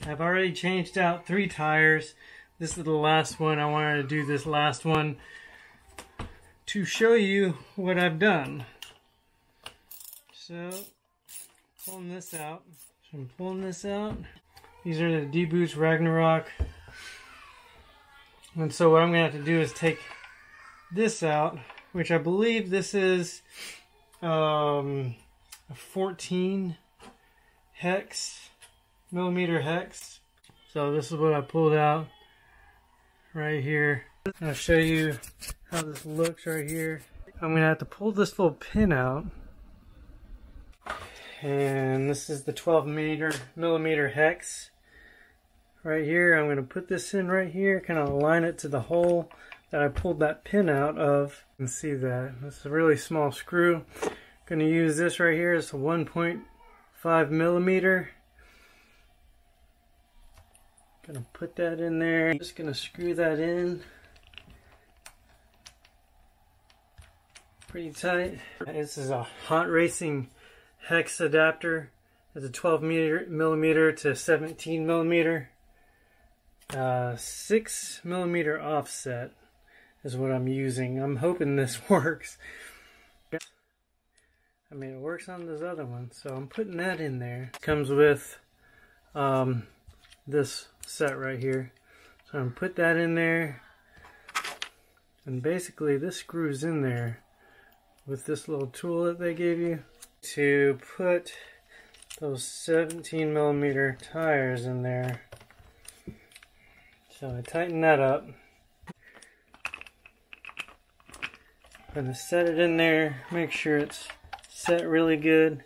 I've already changed out 3 tires. This is the last one. I wanted to do this last one to show you what I've done. So, pulling this out. So I'm pulling this out. These are the D-Boots Ragnarok. And so what I'm going to have to do is take this out, which I believe this is a 14 millimeter hex. So this is what I pulled out right here. I'll show you how this looks right here. I'm going to have to pull this little pin out. And this is the 12 millimeter hex right here. I'm going to put this in right here, kind of align it to the hole that I pulled that pin out of. You can see that. This is a really small screw. I'm going to use this right here. It's a 1.5 millimeter. Going to put that in there. I'm just going to screw that in pretty tight. This is a hot racing hex adapter. It's a 12 millimeter to 17 millimeter. 6 millimeter offset is what I'm using. I'm hoping this works. I mean, it works on this other one, so I'm putting that in there. It comes with this set right here. So I'm gonna put that in there, and basically this screws in there with this little tool that they gave you to put those 17 millimeter tires in there. So I tighten that up. I'm gonna set it in there, make sure it's set really good.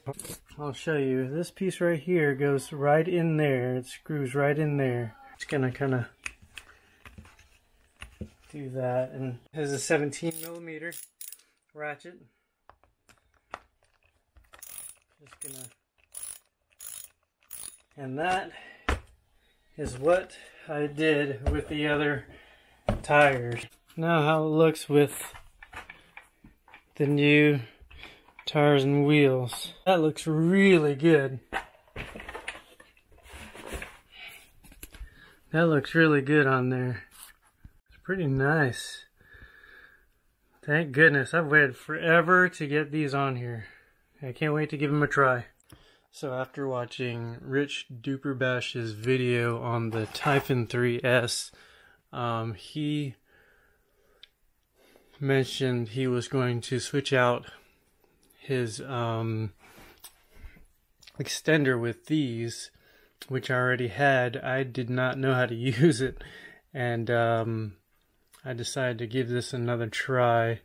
I'll show you. This piece right here goes right in there. It screws right in there. It's gonna kind of do that. And there's a 17 millimeter ratchet. Just gonna, and that is what I did with the other tires. Now how it looks with the new tires and wheels. That looks really good. That looks really good on there. It's pretty nice. Thank goodness. I've waited forever to get these on here. I can't wait to give them a try. So after watching Rich Duperbash's video on the Typhon 3S, he mentioned he was going to switch out his extender with these, which I already had. I did not know how to use it, and I decided to give this another try.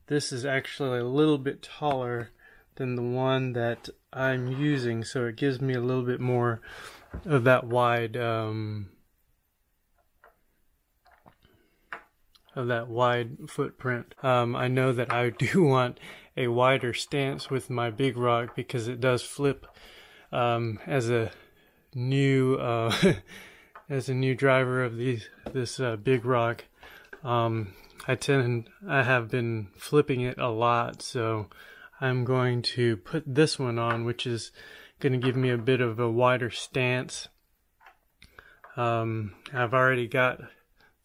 This is actually a little bit taller than the one that I'm using, so it gives me a little bit more of that wide footprint. I know that I do want a wider stance with my big rock because it does flip. As a new as a new driver of this big rock, I have been flipping it a lot, so I'm going to put this one on, which is going to give me a bit of a wider stance. I've already got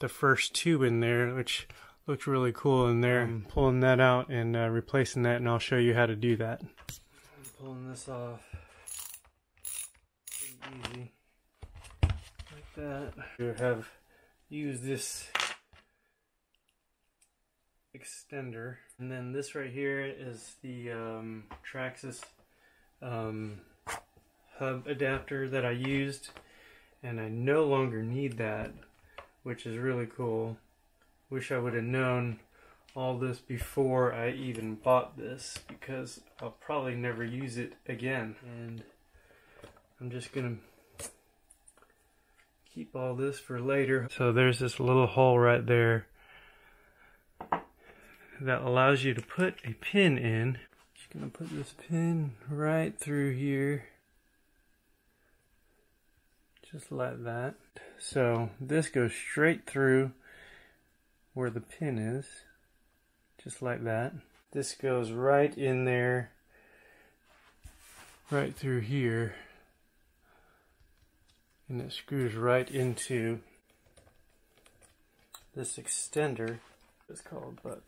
the first tube in there, which looks really cool in there. I'm pulling that out and replacing that, and I'll show you how to do that. I'm pulling this off pretty easy, like that. I have used this extender, and then this right here is the Traxxas hub adapter that I used, and I no longer need that, which is really cool. Wish I would have known all this before I even bought this, because I'll probably never use it again. And I'm just gonna keep all this for later. So there's this little hole right there that allows you to put a pin in. Just gonna put this pin right through here, just like that. So this goes straight through where the pin is, just like that. This goes right in there, right through here, and it screws right into this extender. It's called, but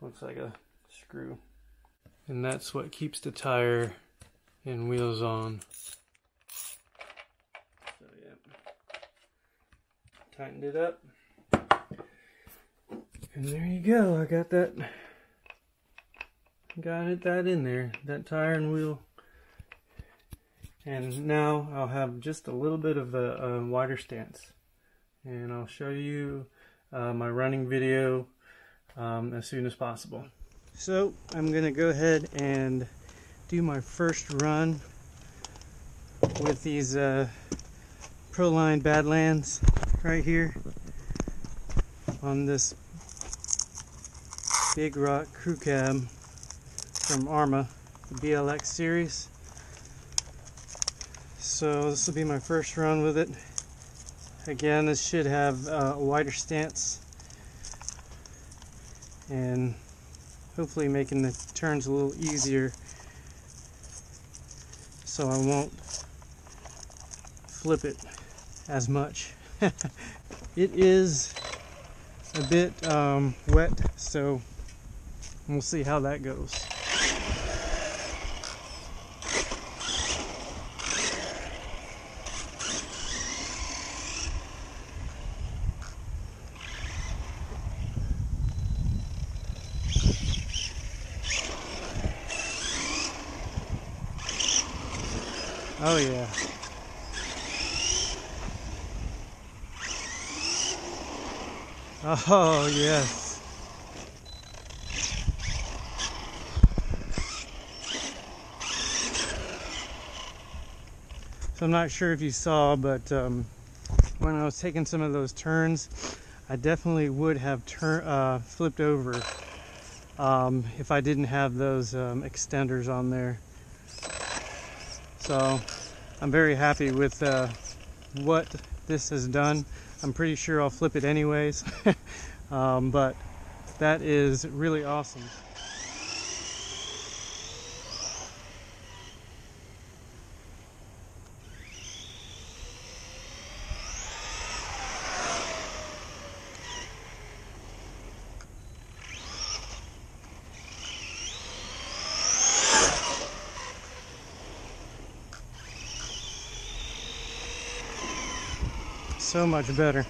looks like a screw. And that's what keeps the tire and wheels on. So yeah, tightened it up. And there you go, I got that, that in there, that tire and wheel. And now I'll have just a little bit of a wider stance. And I'll show you my running video as soon as possible. So I'm gonna go ahead and do my first run with these Proline Badlands right here on this Big Rock crew cab from Arrma, the BLX series. So this will be my first run with it. Again, this should have a wider stance and hopefully making the turns a little easier so I won't flip it as much. It is a bit wet, so we'll see how that goes. Oh yeah. Oh yes. So I'm not sure if you saw, but when I was taking some of those turns, I definitely would have flipped over if I didn't have those extenders on there. So I'm very happy with what this has done. I'm pretty sure I'll flip it anyways, but that is really awesome. So much better.